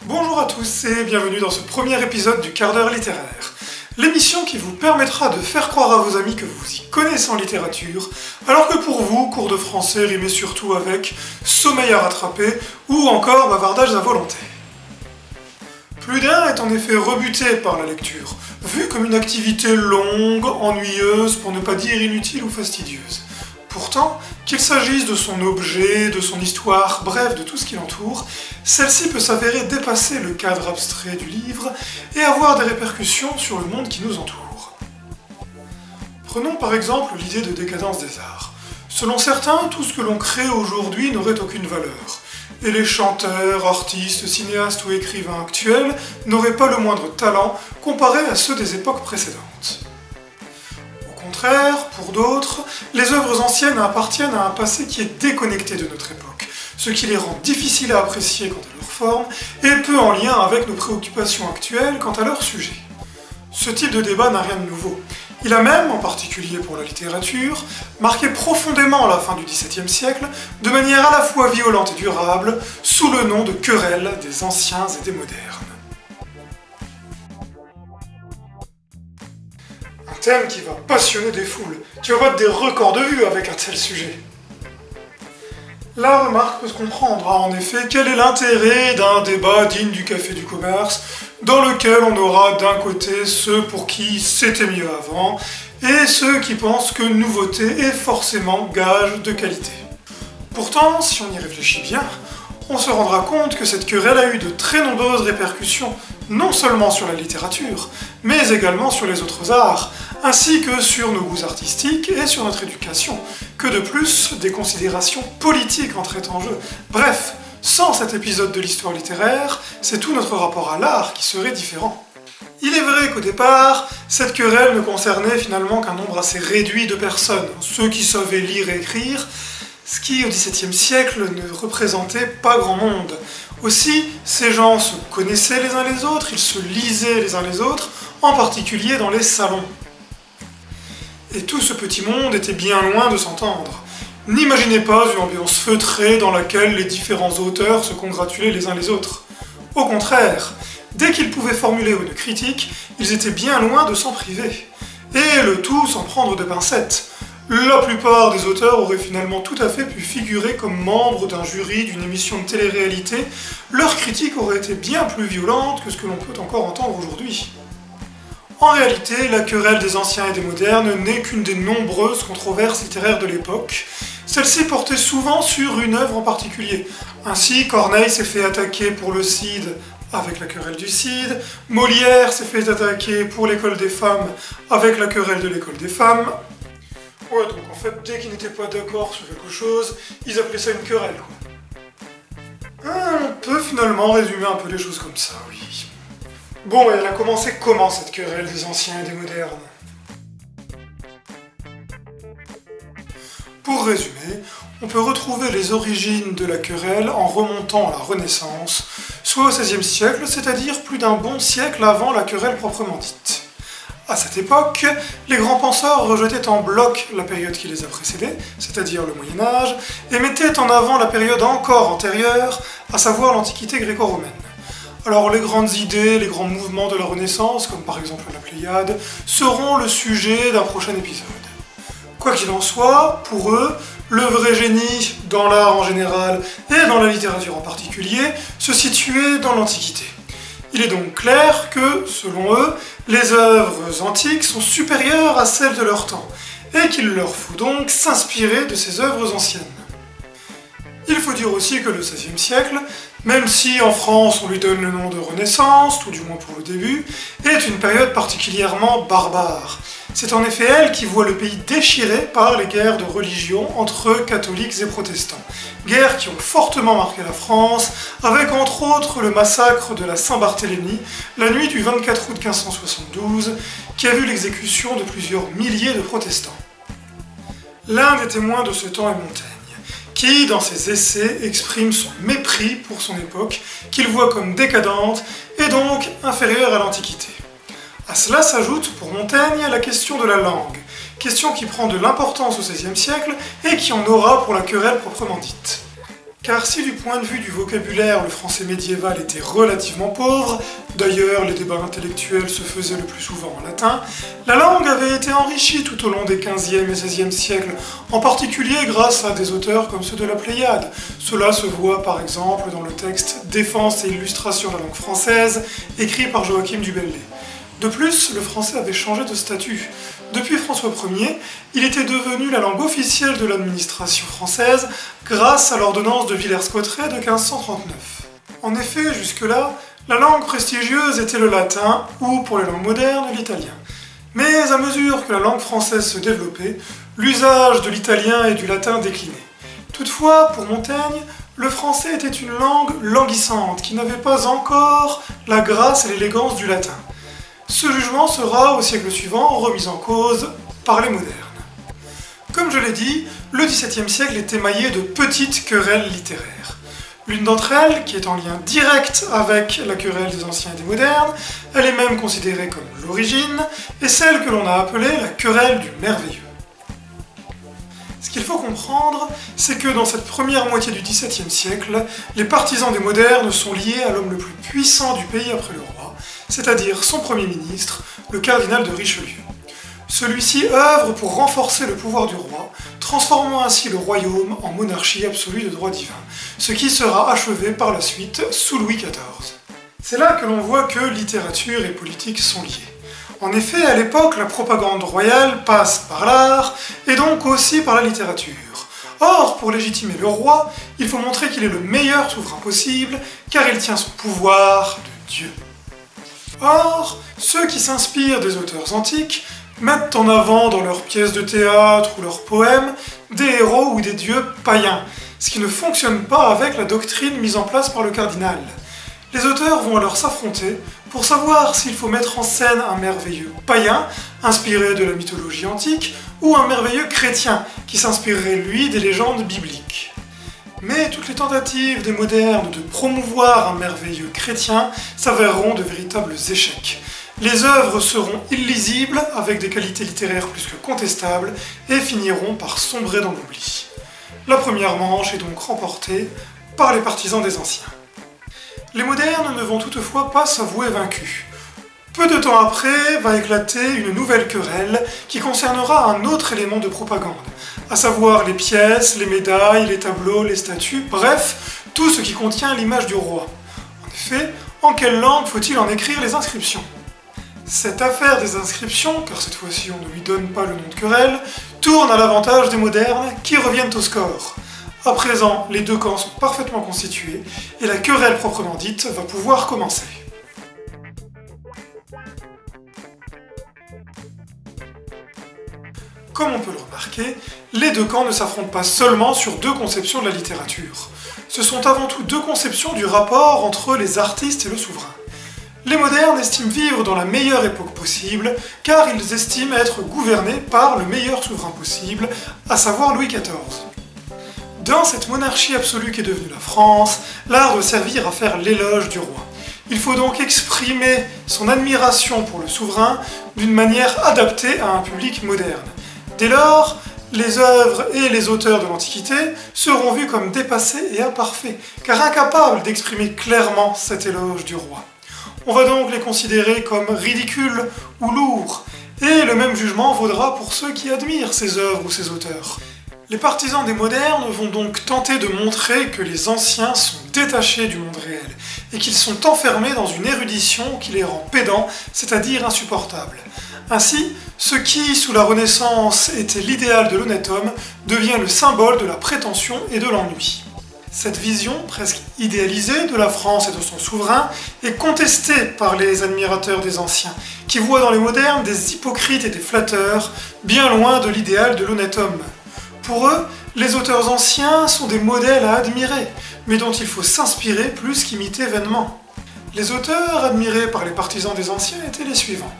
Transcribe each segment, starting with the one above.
Bonjour à tous et bienvenue dans ce premier épisode du quart d'heure littéraire. L'émission qui vous permettra de faire croire à vos amis que vous y connaissez en littérature, alors que pour vous, cours de français rimait surtout avec sommeil à rattraper ou encore bavardage à volonté. Plus d'un est en effet rebuté par la lecture, vue comme une activité longue, ennuyeuse, pour ne pas dire inutile ou fastidieuse. Pourtant, qu'il s'agisse de son objet, de son histoire, bref, de tout ce qui l'entoure, celle-ci peut s'avérer dépasser le cadre abstrait du livre et avoir des répercussions sur le monde qui nous entoure. Prenons par exemple l'idée de décadence des arts. Selon certains, tout ce que l'on crée aujourd'hui n'aurait aucune valeur, et les chanteurs, artistes, cinéastes ou écrivains actuels n'auraient pas le moindre talent comparé à ceux des époques précédentes. Au contraire, pour d'autres, les œuvres anciennes appartiennent à un passé qui est déconnecté de notre époque, ce qui les rend difficiles à apprécier quant à leur forme et peu en lien avec nos préoccupations actuelles quant à leur sujet. Ce type de débat n'a rien de nouveau. Il a même, en particulier pour la littérature, marqué profondément la fin du XVIIe siècle, de manière à la fois violente et durable, sous le nom de querelle des anciens et des modernes. Un thème qui va passionner des foules, qui va battre des records de vues avec un tel sujet. La remarque peut se comprendre, en effet, quel est l'intérêt d'un débat digne du café du commerce, dans lequel on aura d'un côté ceux pour qui c'était mieux avant, et ceux qui pensent que nouveauté est forcément gage de qualité. Pourtant, si on y réfléchit bien, on se rendra compte que cette querelle a eu de très nombreuses répercussions, non seulement sur la littérature, mais également sur les autres arts, ainsi que sur nos goûts artistiques et sur notre éducation, que de plus, des considérations politiques entraient en jeu. Bref, sans cet épisode de l'histoire littéraire, c'est tout notre rapport à l'art qui serait différent. Il est vrai qu'au départ, cette querelle ne concernait finalement qu'un nombre assez réduit de personnes, ceux qui savaient lire et écrire, ce qui, au XVIIe siècle, ne représentait pas grand monde. Aussi, ces gens se connaissaient les uns les autres, ils se lisaient les uns les autres, en particulier dans les salons. Et tout ce petit monde était bien loin de s'entendre. N'imaginez pas une ambiance feutrée dans laquelle les différents auteurs se congratulaient les uns les autres. Au contraire, dès qu'ils pouvaient formuler une critique, ils étaient bien loin de s'en priver. Et le tout sans prendre de pincettes. La plupart des auteurs auraient finalement tout à fait pu figurer comme membres d'un jury d'une émission de télé-réalité. Leur critique aurait été bien plus violente que ce que l'on peut encore entendre aujourd'hui. En réalité, la querelle des anciens et des modernes n'est qu'une des nombreuses controverses littéraires de l'époque. Celle-ci portait souvent sur une œuvre en particulier. Ainsi, Corneille s'est fait attaquer pour le Cid avec la querelle du Cid, Molière s'est fait attaquer pour l'école des femmes avec la querelle de l'école des femmes. Ouais, donc en fait, dès qu'ils n'étaient pas d'accord sur quelque chose, ils appelaient ça une querelle, quoi. On peut finalement résumer un peu les choses comme ça, oui. Bon, et elle a commencé comment, cette querelle des anciens et des modernes? Pour résumer, on peut retrouver les origines de la querelle en remontant à la Renaissance, soit au XVIe siècle, c'est-à-dire plus d'un bon siècle avant la querelle proprement dite. À cette époque, les grands penseurs rejetaient en bloc la période qui les a précédés, c'est-à-dire le Moyen-Âge, et mettaient en avant la période encore antérieure, à savoir l'Antiquité gréco-romaine. Alors les grandes idées, les grands mouvements de la Renaissance, comme par exemple la Pléiade, seront le sujet d'un prochain épisode. Quoi qu'il en soit, pour eux, le vrai génie, dans l'art en général et dans la littérature en particulier, se situait dans l'Antiquité. Il est donc clair que, selon eux, les œuvres antiques sont supérieures à celles de leur temps, et qu'il leur faut donc s'inspirer de ces œuvres anciennes. Il faut dire aussi que le XVIe siècle, même si en France on lui donne le nom de Renaissance, tout du moins pour le début, est une période particulièrement barbare. C'est en effet elle qui voit le pays déchiré par les guerres de religion entre catholiques et protestants. Guerres qui ont fortement marqué la France, avec entre autres le massacre de la Saint-Barthélemy, la nuit du 24 août 1572, qui a vu l'exécution de plusieurs milliers de protestants. L'un des témoins de ce temps est Montaigne, qui, dans ses essais, exprime son mépris pour son époque, qu'il voit comme décadente et donc inférieure à l'Antiquité. À cela s'ajoute, pour Montaigne, la question de la langue, question qui prend de l'importance au XVIe siècle et qui en aura pour la querelle proprement dite. Car si du point de vue du vocabulaire, le français médiéval était relativement pauvre, d'ailleurs les débats intellectuels se faisaient le plus souvent en latin, la langue avait été enrichie tout au long des 15e et 16e siècles, en particulier grâce à des auteurs comme ceux de la Pléiade. Cela se voit par exemple dans le texte Défense et illustration de la langue française, écrit par Joachim du Bellay. De plus, le français avait changé de statut. Depuis François Ier, il était devenu la langue officielle de l'administration française grâce à l'ordonnance de Villers-Cotterêts de 1539. En effet, jusque-là, la langue prestigieuse était le latin ou, pour les langues modernes, l'italien. Mais à mesure que la langue française se développait, l'usage de l'italien et du latin déclinait. Toutefois, pour Montaigne, le français était une langue languissante qui n'avait pas encore la grâce et l'élégance du latin. Ce jugement sera, au siècle suivant, remis en cause par les modernes. Comme je l'ai dit, le XVIIe siècle est émaillé de petites querelles littéraires. L'une d'entre elles, qui est en lien direct avec la querelle des anciens et des modernes, elle est même considérée comme l'origine, est celle que l'on a appelée la querelle du merveilleux. Ce qu'il faut comprendre, c'est que dans cette première moitié du XVIIe siècle, les partisans des modernes sont liés à l'homme le plus puissant du pays après le roi, c'est-à-dire son Premier ministre, le cardinal de Richelieu. Celui-ci œuvre pour renforcer le pouvoir du roi, transformant ainsi le royaume en monarchie absolue de droit divin, ce qui sera achevé par la suite sous Louis XIV. C'est là que l'on voit que littérature et politique sont liées. En effet, à l'époque, la propagande royale passe par l'art, et donc aussi par la littérature. Or, pour légitimer le roi, il faut montrer qu'il est le meilleur souverain possible, car il tient son pouvoir de Dieu. Or, ceux qui s'inspirent des auteurs antiques mettent en avant dans leurs pièces de théâtre ou leurs poèmes des héros ou des dieux païens, ce qui ne fonctionne pas avec la doctrine mise en place par le cardinal. Les auteurs vont alors s'affronter pour savoir s'il faut mettre en scène un merveilleux païen, inspiré de la mythologie antique, ou un merveilleux chrétien, qui s'inspirerait lui des légendes bibliques. Mais toutes les tentatives des modernes de promouvoir un merveilleux chrétien s'avéreront de véritables échecs. Les œuvres seront illisibles, avec des qualités littéraires plus que contestables, et finiront par sombrer dans l'oubli. La première manche est donc remportée par les partisans des anciens. Les modernes ne vont toutefois pas s'avouer vaincus. Peu de temps après va éclater une nouvelle querelle qui concernera un autre élément de propagande, à savoir les pièces, les médailles, les tableaux, les statues, bref, tout ce qui contient l'image du roi. En effet, en quelle langue faut-il en écrire les inscriptions? Cette affaire des inscriptions, car cette fois-ci on ne lui donne pas le nom de querelle, tourne à l'avantage des modernes qui reviennent au score. À présent, les deux camps sont parfaitement constitués et la querelle proprement dite va pouvoir commencer. Comme on peut le remarquer, les deux camps ne s'affrontent pas seulement sur deux conceptions de la littérature. Ce sont avant tout deux conceptions du rapport entre les artistes et le souverain. Les modernes estiment vivre dans la meilleure époque possible, car ils estiment être gouvernés par le meilleur souverain possible, à savoir Louis XIV. Dans cette monarchie absolue qu'est devenue la France, l'art doit servir à faire l'éloge du roi. Il faut donc exprimer son admiration pour le souverain d'une manière adaptée à un public moderne. Dès lors, les œuvres et les auteurs de l'Antiquité seront vus comme dépassés et imparfaits, car incapables d'exprimer clairement cet éloge du roi. On va donc les considérer comme ridicules ou lourds, et le même jugement vaudra pour ceux qui admirent ces œuvres ou ces auteurs. Les partisans des modernes vont donc tenter de montrer que les anciens sont détachés du monde réel, et qu'ils sont enfermés dans une érudition qui les rend pédants, c'est-à-dire insupportables. Ainsi, ce qui, sous la Renaissance, était l'idéal de l'honnête homme, devient le symbole de la prétention et de l'ennui. Cette vision, presque idéalisée, de la France et de son souverain est contestée par les admirateurs des anciens, qui voient dans les modernes des hypocrites et des flatteurs, bien loin de l'idéal de l'honnête homme. Pour eux, les auteurs anciens sont des modèles à admirer, mais dont il faut s'inspirer plus qu'imiter vainement. Les auteurs admirés par les partisans des anciens étaient les suivants.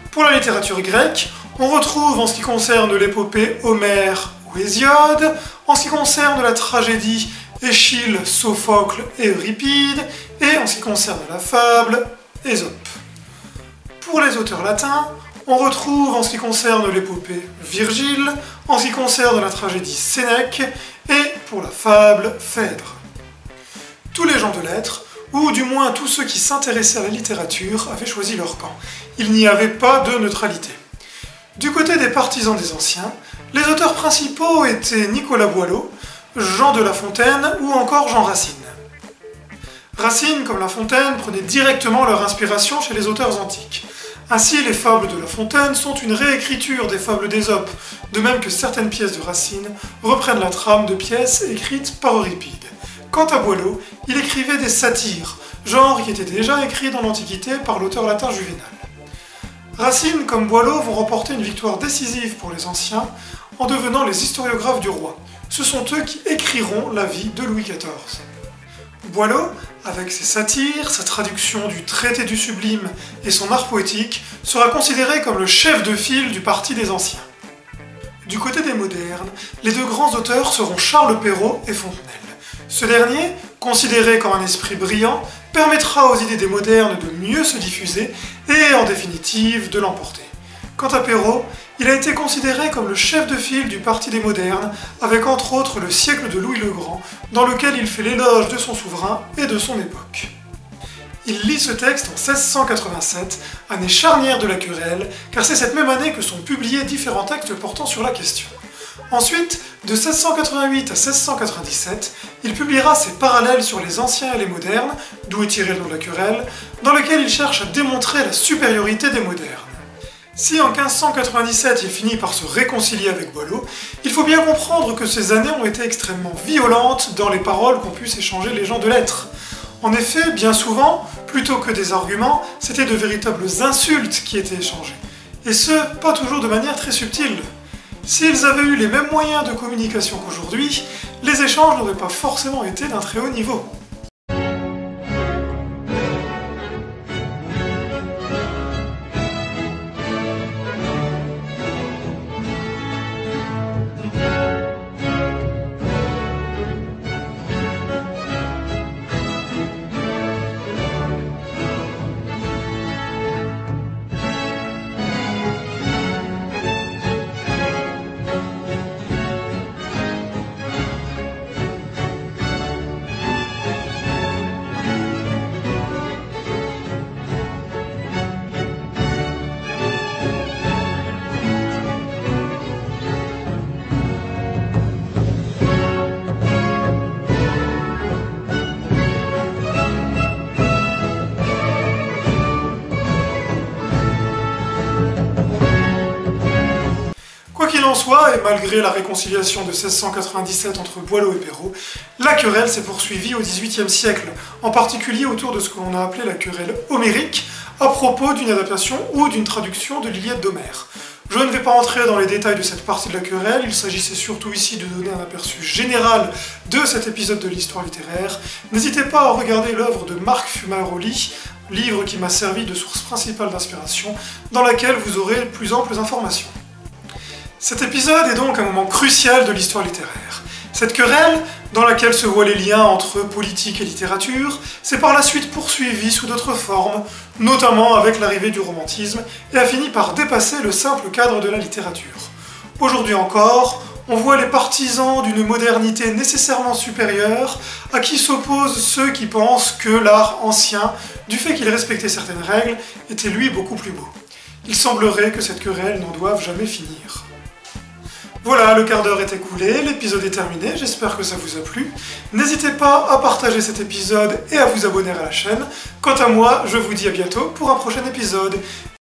Pour la littérature grecque, on retrouve en ce qui concerne l'épopée Homère ou Hésiode, en ce qui concerne la tragédie Échille, Sophocle et Euripide, et en ce qui concerne la fable, Ésope. Pour les auteurs latins, on retrouve en ce qui concerne l'épopée Virgile, en ce qui concerne la tragédie Sénèque, et pour la fable Phèdre. Tous les gens de lettres, ou du moins tous ceux qui s'intéressaient à la littérature, avaient choisi leur camp. Il n'y avait pas de neutralité. Du côté des partisans des anciens, les auteurs principaux étaient Nicolas Boileau, Jean de La Fontaine ou encore Jean Racine. Racine, comme La Fontaine, prenaient directement leur inspiration chez les auteurs antiques. Ainsi, les fables de La Fontaine sont une réécriture des fables d'Ésope, de même que certaines pièces de Racine reprennent la trame de pièces écrites par Euripide. Quant à Boileau, il écrivait des satires, genre qui était déjà écrit dans l'Antiquité par l'auteur latin Juvénal. Racine comme Boileau vont remporter une victoire décisive pour les anciens en devenant les historiographes du roi. Ce sont eux qui écriront la vie de Louis XIV. Boileau, avec ses satires, sa traduction du traité du sublime et son art poétique, sera considéré comme le chef de file du parti des anciens. Du côté des modernes, les deux grands auteurs seront Charles Perrault et Fontenelle. Ce dernier, considéré comme un esprit brillant, permettra aux idées des modernes de mieux se diffuser et, en définitive, de l'emporter. Quant à Perrault, il a été considéré comme le chef de file du Parti des modernes, avec entre autres le siècle de Louis le Grand, dans lequel il fait l'éloge de son souverain et de son époque. Il lit ce texte en 1687, année charnière de la querelle, car c'est cette même année que sont publiés différents textes portant sur la question. Ensuite, de 1688 à 1697, il publiera ses parallèles sur les anciens et les modernes, d'où est tiré le nom de la querelle, dans lequel il cherche à démontrer la supériorité des modernes. Si en 1597 il finit par se réconcilier avec Boileau, il faut bien comprendre que ces années ont été extrêmement violentes dans les paroles qu'ont pu s'échanger les gens de lettres. En effet, bien souvent, plutôt que des arguments, c'était de véritables insultes qui étaient échangées. Et ce, pas toujours de manière très subtile. S'ils avaient eu les mêmes moyens de communication qu'aujourd'hui, les échanges n'auraient pas forcément été d'un très haut niveau. Quoi qu'il en soit, et malgré la réconciliation de 1697 entre Boileau et Perrault, la querelle s'est poursuivie au XVIIIe siècle, en particulier autour de ce que l'on a appelé la querelle homérique, à propos d'une adaptation ou d'une traduction de l'Iliade d'Homère. Je ne vais pas entrer dans les détails de cette partie de la querelle, il s'agissait surtout ici de donner un aperçu général de cet épisode de l'histoire littéraire. N'hésitez pas à regarder l'œuvre de Marc Fumaroli, livre qui m'a servi de source principale d'inspiration, dans laquelle vous aurez plus amples informations. Cet épisode est donc un moment crucial de l'histoire littéraire. Cette querelle, dans laquelle se voient les liens entre politique et littérature, s'est par la suite poursuivie sous d'autres formes, notamment avec l'arrivée du romantisme, et a fini par dépasser le simple cadre de la littérature. Aujourd'hui encore, on voit les partisans d'une modernité nécessairement supérieure, à qui s'opposent ceux qui pensent que l'art ancien, du fait qu'il respectait certaines règles, était lui beaucoup plus beau. Il semblerait que cette querelle n'en doive jamais finir. Voilà, le quart d'heure est écoulé, l'épisode est terminé, j'espère que ça vous a plu. N'hésitez pas à partager cet épisode et à vous abonner à la chaîne. Quant à moi, je vous dis à bientôt pour un prochain épisode.